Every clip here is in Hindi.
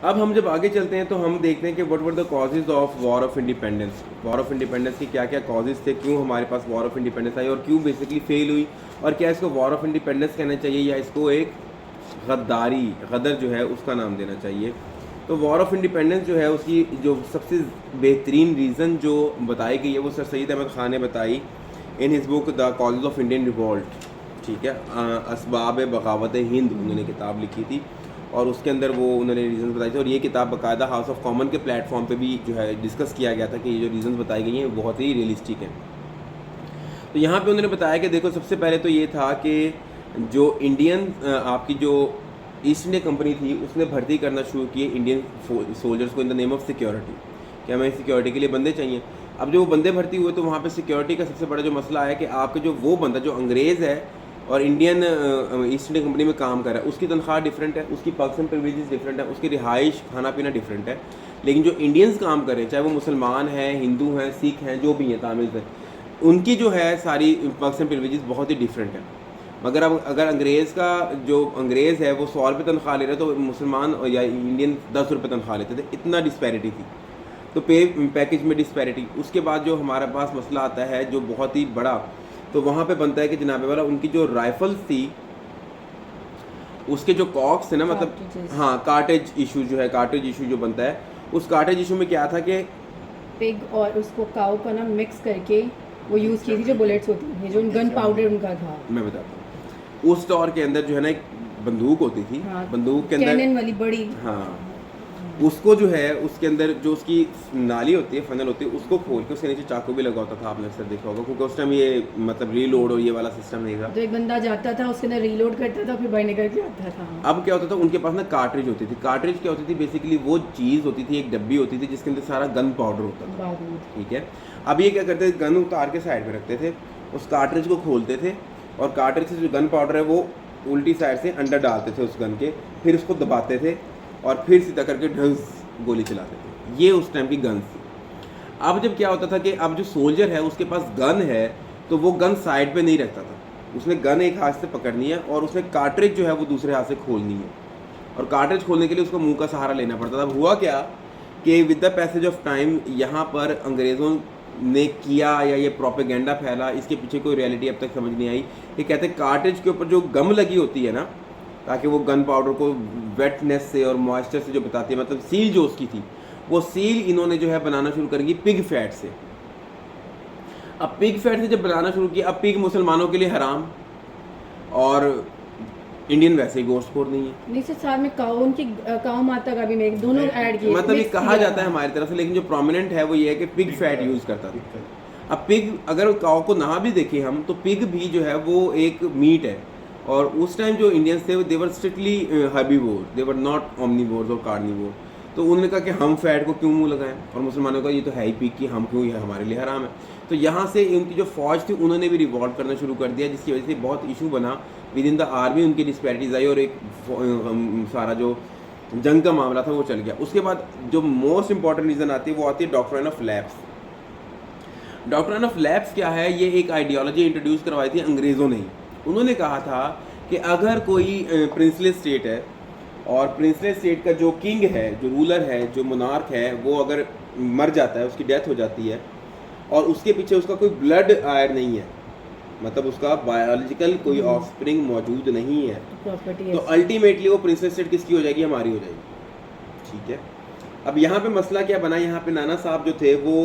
अब हम जब आगे चलते हैं तो हम देखते हैं कि what were the causes of war of independence. War of independence के क्या क्या कॉजेज थे, क्यों हमारे पास वॉर ऑफ इंडिपेंडेंस आई और क्यों बेसिकली फेल हुई, और क्या इसको वॉर ऑफ इंडिपेंडेंस कहना चाहिए या इसको एक गद्दारी, गदर जो है उसका नाम देना चाहिए। तो वॉर ऑफ इंडिपेंडेंस जो है उसकी जो सबसे बेहतरीन रीज़न जो बताई गई है वो सर सईद अहमद ख़ान ने बताई in his book the causes of Indian revolt. ठीक है, असबाब बगावत हिंद उन्होंने किताब लिखी थी और उसके अंदर वो उन्होंने रीज़न्स बताए थे, और ये किताब बाकायदा हाउस ऑफ कॉमन के प्लेटफॉर्म पे भी जो है डिस्कस किया गया था कि ये जो रीज़न्स बताई गई हैं बहुत ही रियलिस्टिक हैं। तो यहाँ पे उन्होंने बताया कि देखो सबसे पहले तो ये था कि जो इंडियन आपकी जो ईस्ट इंडिया कंपनी थी उसने भर्ती करना शुरू किए इंडियन सोल्जर्स को in the name of security, कि हमें सिक्योरिटी के लिए बंदे चाहिए। अब जो वो बंदे भर्ती हुए तो वहाँ पे सिक्योरिटी का सबसे बड़ा जो मसला है कि आपके जो वो बंदा जो अंग्रेज़ है और इंडियन ईस्ट इंडिया कंपनी में काम कर रहा है उसकी तनख्वाह डिफरेंट है, उसकी पर्क्स एंड प्रिविलेजेस डिफरेंट है, उसकी रिहाइश खाना पीना डिफरेंट है। लेकिन जो इंडियंस काम कर रहे हैं चाहे वो मुसलमान हैं, हिंदू हैं, सिख हैं, जो भी हैं, तामिल हैं, उनकी जो है सारी पर्क्स एंड प्रिविलेजेस बहुत ही डिफरेंट है। मगर अब अगर अंग्रेज़ का जो अंग्रेज़ है वो 100 रुपये तनख्वाह ले रहा है तो मुसलमान या इंडियन 10 रुपये तनख्वाह लेते थे, इतना डिस्पैरिटी थी। तो पे पैकेज में डिस्पैरिटी। उसके बाद जो हमारे पास मसला आता है जो बहुत ही बड़ा, तो वहाँ पे बनता है कि जनाब वाला उनकी जो राइफल्स थी उसके जो कॉक्स थे ना, मतलब हाँ कार्टेज इशू जो है, कार्टेज इशू जो बनता है उस कार्टेज इशू में क्या था कि पिग और उसको काऊ का ना मिक्स करके वो यूज़ की थी जो बुलेट्स होती थी, जो गन पाउडर उनका था। मैं बताता हूँ, उस दौर के अंदर जो है ना एक बंदूक होती थी, हाँ, बंदूक के अंदर कैनन वाली बड़ी, हाँ उसको जो है उसके अंदर जो उसकी नाली होती है, फनल होती है, उसको खोल के उसके नीचे चाकू भी लगा होता था, आपने अक्सर देखा होगा, क्योंकि उस टाइम ये मतलब रीलोड और ये वाला सिस्टम नहीं था। जो एक बंदा जाता था उसके अंदर रीलोड करता था फिर बाहर निकल के आता था। अब क्या होता था उनके पास ना कार्ट्रिज होती थी। कार्ट्रिज क्या होती थी, बेसिकली वो चीज़ होती थी, एक डब्बी होती थी जिसके अंदर सारा गन पाउडर होता था। ठीक है, अब ये क्या करते थे, गन उतार के साइड में रखते थे, उस कार्ट्रिज को खोलते थे और कार्ट्रिज से जो गन पाउडर है वो उल्टी साइड से अंदर डालते थे उस गन के, फिर उसको दबाते थे और फिर सीधा करके ढंस गोली चलाते थे। ये उस टाइम की गन थी। अब जब क्या होता था कि अब जो सोल्जर है उसके पास गन है तो वो गन साइड पे नहीं रखता था, उसने गन एक हाथ से पकड़नी है और उसने कार्ट्रिज जो है वो दूसरे हाथ से खोलनी है, और कार्ट्रिज खोलने के लिए उसको मुंह का सहारा लेना पड़ता था। अब हुआ क्या कि with the passage of time यहाँ पर अंग्रेज़ों ने किया या ये प्रोपेगेंडा फैला, इसके पीछे कोई रियलिटी अब तक समझ नहीं आई। ये कहते हैं कार्ट्रिज के ऊपर जो गम लगी होती है ना, ताकि वो गन पाउडर को वेटनेस से और मॉइस्चर से जो बताती है, मतलब सील जो उसकी थी वो सील इन्होंने जो है बनाना शुरू करेंगी पिग फैट से। अब पिग फैट से जब बनाना शुरू किया, अब पिग मुसलमानों के लिए हराम और इंडियन वैसे ही गोश्तखोर नहीं है। नहीं सर, साथ में काऊ उनकी काऊ माता का भी मैं दोनों ऐड किए, मतलब ये कहा जाता है हमारी तरफ से, लेकिन जो प्रोमिनेंट है वो ये है कि पिग फैट यूज़ करता था। अब पिग अगर काऊ को ना भी देखें हम तो पिग भी जो है वो एक मीट है, और उस टाइम जो इंडियंस थे they were strictly herbivore, they were not omnivores और कार्निवोर। तो उन्होंने कहा कि हम फैट को क्यों मुंह लगाएं, और मुसलमानों का ये तो है ही पिग की, हम क्यों, ये हमारे लिए हराम है। तो यहाँ से उनकी जो फौज थी उन्होंने भी रिवॉल्ट करना शुरू कर दिया, जिसकी वजह से बहुत इशू बना विद इन द आर्मी, उनकी डिस्पैरिटीज आई और एक सारा जो जंग का मामला था वो चल गया। उसके बाद जो मोस्ट इंपॉर्टेंट रीज़न आती है वो आती है doctrine of lapse. Doctrine of lapse क्या है, ये एक आइडियोलॉजी इंट्रोड्यूस करवाई थी अंग्रेज़ों ने ही। उन्होंने कहा था कि अगर कोई प्रिंसलेस स्टेट है और प्रिंसलेस स्टेट का जो किंग है, जो रूलर है, जो मोनार्क है, वो अगर मर जाता है, उसकी डेथ हो जाती है और उसके पीछे उसका कोई ब्लड आयर नहीं है, मतलब उसका बायोलॉजिकल कोई ऑफस्प्रिंग मौजूद नहीं है, तो अल्टीमेटली वो प्रिंसलेस स्टेट किसकी हो जाएगी, हमारी हो जाएगी। ठीक है, अब यहाँ पे मसला क्या बना, यहाँ पे नाना साहब जो थे वो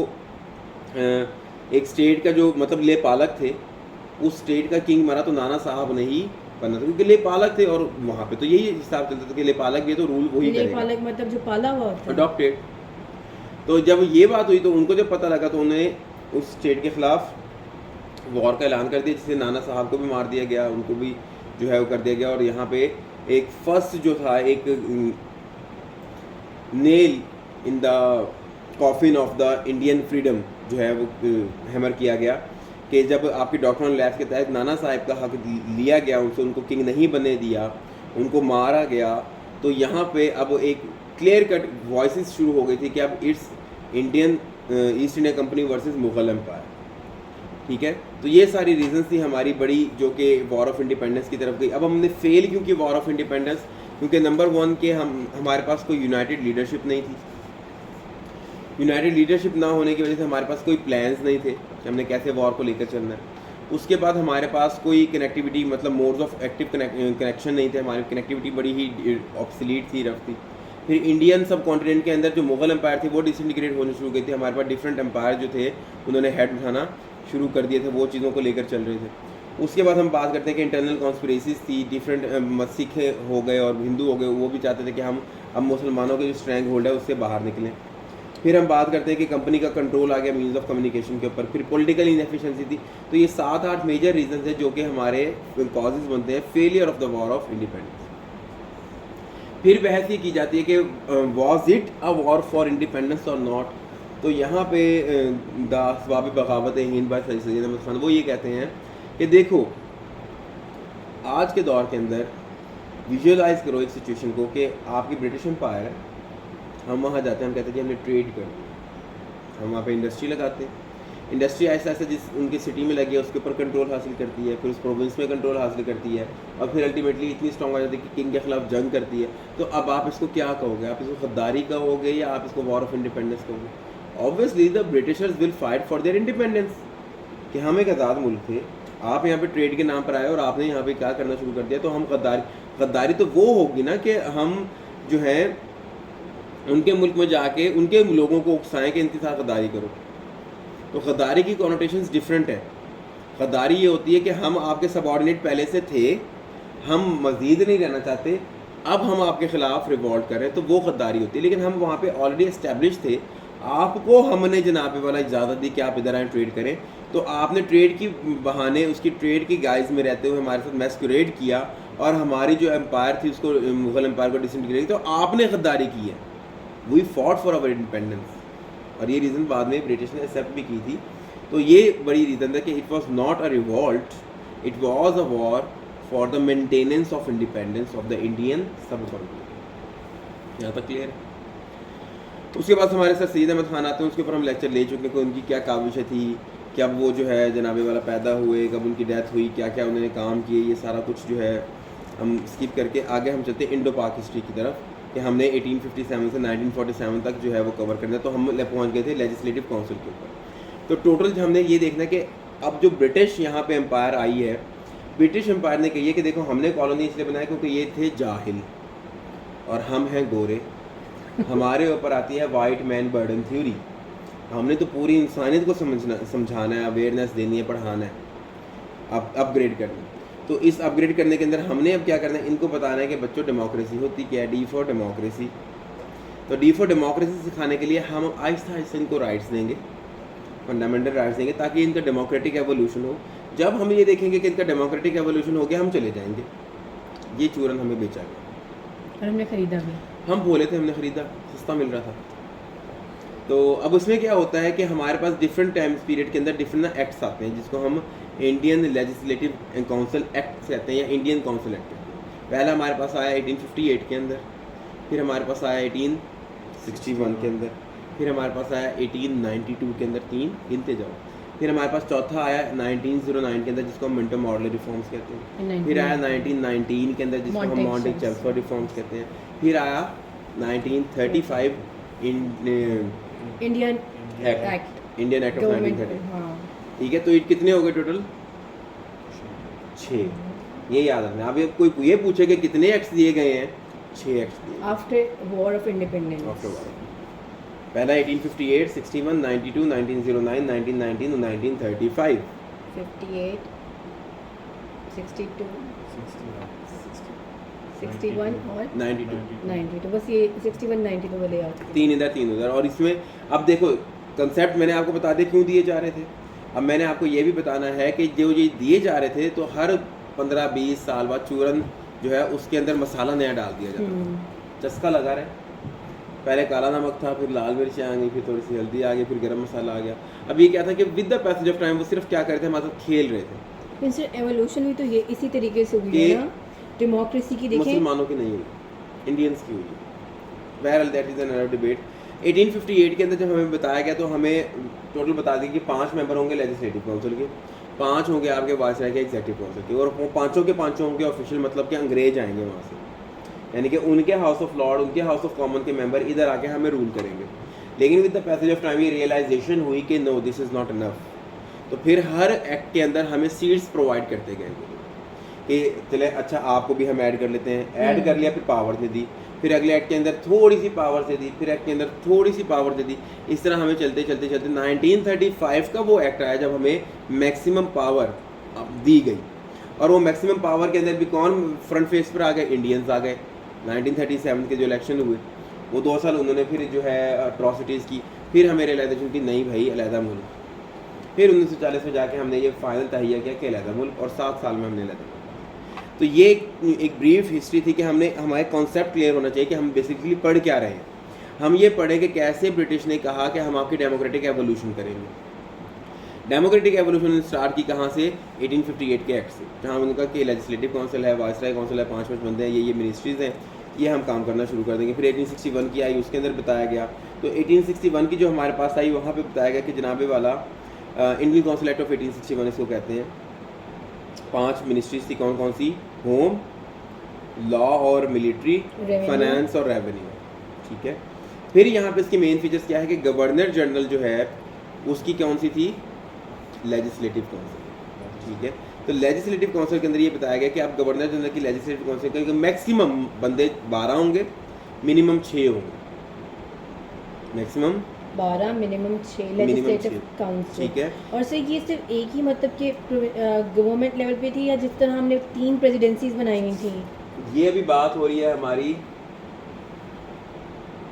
एक स्टेट का जो मतलब लेपालक थे, उस स्टेट का किंग मरा तो नाना साहब ने ही बनना था, क्योंकि लेपालक थे और वहाँ पे तो यही हिसाब चलता था कि लेपालक भी तो रूल वही करेगा, लेपालक मतलब जो पाला हुआ होता है, अडॉप्टेड। तो जब ये बात हुई तो उनको जब पता लगा तो उन्हें उस स्टेट के खिलाफ वॉर का ऐलान कर दिया, जिससे नाना साहब को भी मार दिया गया, उनको भी जो है वो कर दिया गया। और यहाँ पे एक फर्स्ट जो था एक nail in the coffin of the Indian freedom जो है वो हैमर किया गया कि जब आपकी डॉक्ट्रिन लैब्स के तहत नाना साहब का हक लिया गया, उनसे उनको किंग नहीं बनने दिया, उनको मारा गया, तो यहाँ पे अब एक क्लियर कट वॉइसेस शुरू हो गई थी कि अब it's Indian East India Company versus Mughal Empire. ठीक है, तो ये सारी रीजंस थी हमारी बड़ी जो कि वॉर ऑफ इंडिपेंडेंस की तरफ गई। अब हमने फेल क्यों की वॉर ऑफ इंडिपेंडेंस, क्योंकि नंबर वन के हमारे पास कोई यूनाइटेड लीडरशिप नहीं थी। यूनाइटेड लीडरशिप ना होने की वजह से हमारे पास कोई प्लान्स नहीं थे कि हमने कैसे वॉर को लेकर चलना है। उसके बाद हमारे पास कोई कनेक्टिविटी मतलब मोड्स ऑफ एक्टिव कनेक्शन नहीं थे, हमारी कनेक्टिविटी बड़ी ही ऑब्सलीट थी, रफ थी। फिर इंडियन सब कॉन्टिनेंट के अंदर जो मुगल एम्पायर थी वो डिसइंटीग्रेट होने शुरू गई थी। हमारे पास डिफरेंट एम्पायर जो थे उन्होंने हेड उठाना शुरू कर दिए थे, वो चीज़ों को लेकर चल रहे थे। उसके बाद हम बात करते हैं कि इंटरनल कॉन्स्पिरेसीज थी, डिफरेंट सिख हो गए और हिंदू हो गए, वो भी चाहते थे कि हम मुसलमानों के जो स्ट्रैंग होल्ड है उससे बाहर निकलें। फिर हम बात करते हैं कि कंपनी का कंट्रोल आ गया मीन्स ऑफ कम्युनिकेशन के ऊपर। फिर पॉलिटिकल इनएफिशिएंसी थी। तो ये 7-8 मेजर रीजन है जो कि हमारे कॉजेज बनते हैं failure of the war of independence. फिर बहस ये की जाती है कि was it a war for independence और नॉट। तो यहाँ पे द असबाब बगावत हिंद बाय सैयद अहमद खान वो ये कहते हैं कि देखो आज के दौर के अंदर विजुअलाइज करो एक सिचुएशन को कि आपकी ब्रिटिश एम्पायर है, हम वहाँ जाते हैं, हम कहते हैं कि हमने ट्रेड कर, हम वहाँ पे इंडस्ट्री लगाते हैं। इंडस्ट्री ऐसा ऐसा जिस उनकी सिटी में लगी है उसके ऊपर कंट्रोल हासिल करती है, फिर उस प्रोविंस में कंट्रोल हासिल करती है और फिर अल्टीमेटली इतनी स्ट्रॉन्ग आ जाती है कि किंग के खिलाफ जंग करती है। तो अब आप इसको क्या कहोगे? आप इसको गद्दारी कहोगे या आप इसको वॉर ऑफ इंडिपेंडेंस कहोगे? Obviously the Britishers will fight for their independence कि हम एक आज़ाद मुल्क थे, आप यहाँ पे ट्रेड के नाम पर आए और आपने यहाँ पे क्या करना शुरू कर दिया। तो हम गद्दारी तो वो होगी ना कि हम जो है उनके मुल्क में जाके उनके लोगों को उकसाएं कि इनके साथ गद्दारी करो। तो गद्दारी की कॉनोटेशंस डिफरेंट है। गद्दारी ये होती है कि हम आपके सबऑर्डिनेट पहले से थे, हम मज़ीद नहीं रहना चाहते, अब हम आपके ख़िलाफ़ रिवॉल्ट कर रहे हैं, तो वो गद्दारी होती है। लेकिन हम वहाँ पे ऑलरेडी इस्टेब्लिश थे, आपको हमने जनाब वाला इजाज़त दी कि आप इधर आएँ ट्रेड करें, तो आपने ट्रेड की बहाने उसकी ट्रेड की गाइज में रहते हुए हमारे साथ मैस्कुरेड किया और हमारी जो एम्पायर थी उसको मुग़ल एम्पायर को डिसइंटीग्रेट, तो आपने गद्दारी की है। We fought for our independence और ये रीज़न बाद में ब्रिटिश ने एक्सेप्ट भी की थी। तो ये बड़ी रीज़न था कि it was not a revolt, it was a war for the maintenance of independence of the Indian सब कॉन्टिनेंट। यहाँ तक क्लियर है? उसके बाद हमारे सर सैयद अहमद खान आते हैं, उसके ऊपर हम लेक्चर ले चुके हैं कि उनकी क्या काविशें थी, कब वो जो है जनाबे वाला पैदा हुए, कब उनकी डेथ हुई, क्या क्या उन्होंने काम किए, ये सारा कुछ जो है हम स्किप करके आगे हम चलते हैं इंडो पाक हिस्ट्री की तरफ कि हमने 1857 से 1947 तक जो है वो कवर करना है। तो हम पहुंच गए थे लेजिस्लेटिव काउंसिल के ऊपर। तो टोटल हमने ये देखना कि अब जो ब्रिटिश यहाँ पे एम्पायर आई है, ब्रिटिश एम्पायर ने कही है कि देखो हमने कॉलोनी इसलिए बनाया क्योंकि ये थे जाहिल और हम हैं गोरे, हमारे ऊपर आती है वाइट मैन बर्डन थ्योरी, हमने तो पूरी इंसानियत को समझाना है, अवेयरनेस देनी है, पढ़ाना है, अपग्रेड करना है। तो इस अपग्रेड करने के अंदर हमने अब क्या करना है, इनको बताना है कि बच्चों डेमोक्रेसी होती क्या है, डी फॉर डेमोक्रेसी। तो डी फॉर डेमोक्रेसी सिखाने के लिए हम आहिस्ता आहिस्ता इनको राइट्स देंगे, फंडामेंटल राइट्स देंगे ताकि इनका डेमोक्रेटिक एवोल्यूशन हो। जब हम ये देखेंगे कि इनका डेमोक्रेटिक एवोल्यूशन हो गया, हम चले जाएंगे। ये चूरन हमें बेचा गया और हमने ख़रीदा भी, हम बोले थे हमने ख़रीदा, सस्ता मिल रहा था। तो अब उसमें क्या होता है कि हमारे पास डिफरेंट टाइम पीरियड के अंदर डिफरेंट एक्ट्स आते हैं जिसको हम इंडियन लेजिस्लेटिव काउंसिल एक्ट कहते हैं या इंडियन काउंसिल एक्ट कहते हैं। पहला हमारे पास आया 1858 के अंदर, फिर हमारे पास आया 1861 के अंदर, फिर हमारे पास आया 1892 के अंदर, 3 गिनते जाओ। फिर हमारे पास चौथा आया 1909 के अंदर जिसको हम मिंटो मॉडल रिफॉर्म्स कहते हैं। फिर आया 1919 के अंदर जिसको हम मॉन्टेग चेम्सफोर्ड रिफॉर्म्स कहते हैं। फिर आया 1935 इंडियन एक्ट ऑफ 1930। ठीक है, तो ये कितने हो गए टोटल? 6। ये याद रखना। अब कोई ये पूछे कि कितने एक्ट्स दिए गए हैं? 6 एक्ट्स दिए आफ्टर वॉर ऑफ इंडिपेंडेंस। पहला 1858, 61, 92, 1909, 1919 और 1935। 58, 62, 61 और 92। बस ये 61, 92 वाले याद थे। 3 इधर 3 उधर। और इसमें अब देखो कंसेप्ट मैंने आपको बता दिया क्यों दिए जा रहे थे। अब मैंने आपको ये भी बताना है कि जो ये दिए जा रहे थे तो हर 15-20 साल बाद चूरन जो है उसके अंदर मसाला नया डाल दिया जाता है, चस्का लगा रहे। पहले काला नमक था, फिर लाल मिर्चें आ गई, फिर थोड़ी सी हल्दी आ गई, फिर गरम मसाला आ गया। अब ये क्या था कि with the passage of time वो सिर्फ क्या करते थे, हमारे साथ खेल रहे थे। इनसे एवोल्यूशन भी तो ये इसी तरीके से हुई है ना, डेमोक्रेसी की। देखें मुसलमानों की नहीं हुई, इंडियंस की हुई। बहरहाल दैट इज अनदर डिबेट। 1858 के अंदर जब हमें बताया गया तो हमें टोटल बता दिया कि 5 मेंबर होंगे लेजिस्लेटिव काउंसिल के, 5 होंगे आपके वायसराय के एग्जीक्यूटिव काउंसिल के, और वो पाँचों के पाँचों होंगे ऑफिशियल, मतलब कि अंग्रेज आएंगे वहाँ से। यानी कि उनके हाउस ऑफ लॉर्ड, उनके हाउस ऑफ कॉमन के मेंबर इधर आके हमें रूल करेंगे। लेकिन with the passage of time ये रियलाइजेशन हुई कि no this is not enough, तो फिर हर एक्ट के अंदर हमें सीट्स प्रोवाइड करते गए कि चले अच्छा आपको भी हम ऐड कर लेते हैं, ऐड कर लिया, फिर पावर दे दी, फिर अगले एक्ट के अंदर थोड़ी सी पावर दे दी, फिर एक्ट के अंदर थोड़ी सी पावर दे दी। इस तरह हमें चलते चलते चलते 1935 का वो एक्ट आया जब हमें मैक्सिमम पावर दी गई। और वो मैक्सिमम पावर के अंदर भी कौन फ्रंट फेस पर आ गए? इंडियंस आ गए। 1937 के जो इलेक्शन हुए वो 2 साल उन्होंने फिर जो है अट्रॉसिटीज़ की, फिर हमें रियलाइजेशन की नहीं भाई अलहदा मुल्क, फिर 1940 में जाके हमने ये फाइनल तहिया किया कि अलहदा मुल्क, और 7 साल में हमने अलहदा। तो ये एक ब्रीफ हिस्ट्री थी कि हमने हमारे कॉन्सेप्ट क्लियर होना चाहिए कि हम बेसिकली पढ़ क्या रहे हैं। हम ये पढ़े कि कैसे ब्रिटिश ने कहा कि हम आपकी डेमोक्रेटिक एवोल्यूशन करेंगे। डेमोक्रेटिक एवोल्यूशन स्टार्ट की कहाँ से? 1858 के एक्ट से, जहाँ उनका कि लेजिस्लेटिव काउंसिल है, वाइसराय काउंसिल है, 5 बंदे हैं, ये मिनिस्ट्रीज़ हैं, ये हम काम करना शुरू कर देंगे। फिर 1861 की आई, उसके अंदर बताया गया। तो 1861 की जो हमारे पास आई वहाँ पे बताया गया कि जनाबे वाला इंडियन काउंसिल एक्ट ऑफ 1861 इसको कहते हैं। 5 मिनिस्ट्रीज थी, कौन कौन सी? होम, लॉ और मिलिट्री, फाइनेंस और रेवेन्यू, ठीक है। फिर यहाँ पे इसके मेन फीचर्स क्या है कि गवर्नर जनरल जो है उसकी कौन सी थी? लेजिस्लेटिव काउंसिल, ठीक है। तो लेजिस्लेटिव काउंसिल के अंदर ये बताया गया कि आप गवर्नर जनरल की लेजिस्लेटिव काउंसिल करेंगे, मैक्सिमम बंदे 12 होंगे, मिनिमम 6 होंगे, मैक्सिमम 12 मिनिमम 6 लेजिस्लेटिव काउंसिल, ठीक है। और सर ये सिर्फ एक ही मतलब कि गवर्नमेंट लेवल पे थी या जिस तरह हमने 3 प्रेसिडेंसीज बनाई हुई थी? ये अभी बात हो रही है हमारी